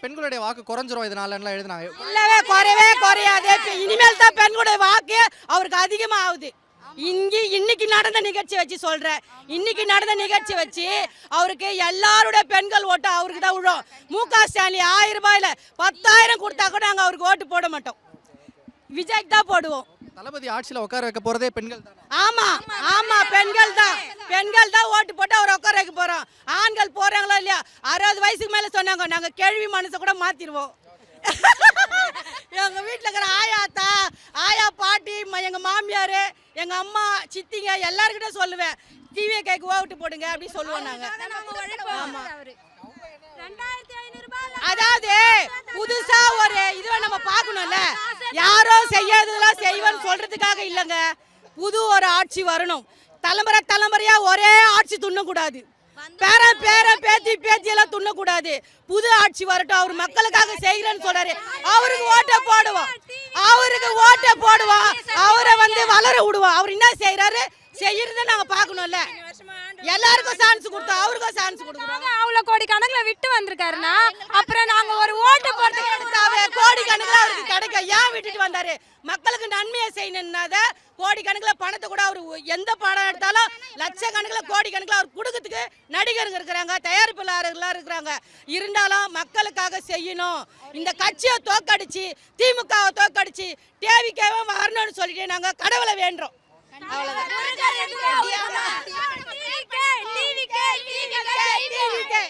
பெண்களுடைய வாக்கு குறைஞ்சிரும் இதனால எழுதினாங்க. இல்லவே குறையாது. இனிமேல் தான் பெண்களுடைய வாக்கு அவருக்கு அதிகமா ஆகுது. இன்னைக்கு நடந்த நிகழ்ச்சி வச்சு சொல்றேன். இன்னைக்கு நடந்த நிகழ்ச்சி வச்சு அவருக்கு எல்லாருடைய பெண்கள் ஓட்டு அவருக்கு தான் விழும். மு.க. ஸ்டாலின் 1000 ரூபாயில 10,000 கொடுத்தா கூட நாங்க அவருக்கு ஓட்டு போட மாட்டோம். விஜய்க்கு தான் போடுவோம். தளபதி ஆட்சியில உட்கார வைக்க போறதே பெண்கள் தான். ஆமா பெண்கள் தான் ஓட்டு போட்டு அவர் உட்கார வைக்க போறோம். ஆண்கள் போறாங்களோ இல்லையா, 60 வயசுக்கு மேல சொன்னாங்க நாங்க கேள்வி மனசை கூட மாத்திடுவோம். எங்க வீட்டுல இருக்கிற ஆயா பாட்டி எங்க மாமியாரு எங்க அம்மா சித்திங்க எல்லாருக்கிட்ட சொல்லுவேன், டிவிக்கு ஓட்டு போடுங்க அப்படி சொல்லுவோம் நாங்க. அதாவது புதுசா ஒரு இதுவை நம்ம பார்க்கணும்ல, யாரோ செய்யாததெல்லாம் செய்வேன்னு சொல்றதுக்காக இல்லைங்க. புது ஒரு ஆட்சி வரணும். தலைமுறையா ஒரே ஆட்சி துண்ணக்கூடாது. பேத்தி எல்லாம் துண்ணக்கூடாது. புது ஆட்சி வரட்டும். அவர் மக்களுக்காக செய்கிறேன்னு சொல்றாரு. அவருக்கு ஓட்ட போடுவோம். அவரை வளர விடுவோம். அவர் என்ன செய்யறாரு செய்யறத நாங்க பாக்கணும்ல. எல்லாருக்கும் சான்ஸ் கொடுத்தோம், அவருக்கும் சான்ஸ் கொடுக்குறோம். அவ்வளவு கோடி கணக்குல விட்டு வந்திருக்காருன்னா அப்புறம் நாங்க ஒரு ஓட்டு போட்டு கோடி கணக்குல அவருக்கு கிடைக்கும். ஏன் விட்டுட்டு வந்தாரு? மக்களுக்கு நன்மையை செய்யணும்னாத கோடி கணக்குல பணத்தை கூட அவரு எந்த படம் எடுத்தாலும் லட்சக்கணக்குல கோடி கணக்குல அவர் கொடுக்கறதுக்கு நடிகருங்க இருக்கிறாங்க, தயாரிப்பாளர்கள் இருக்கிறாங்க. இருந்தாலும் மக்களுக்காக செய்யணும். இந்த கட்சியை தோக்கடிச்சு திமுகவை தோக்கடிச்சு டிவிக்கவே வரணும்னு சொல்லிட்டு நாங்க கடவுளை வேண்டுறோம். அவ்வளவுதான்.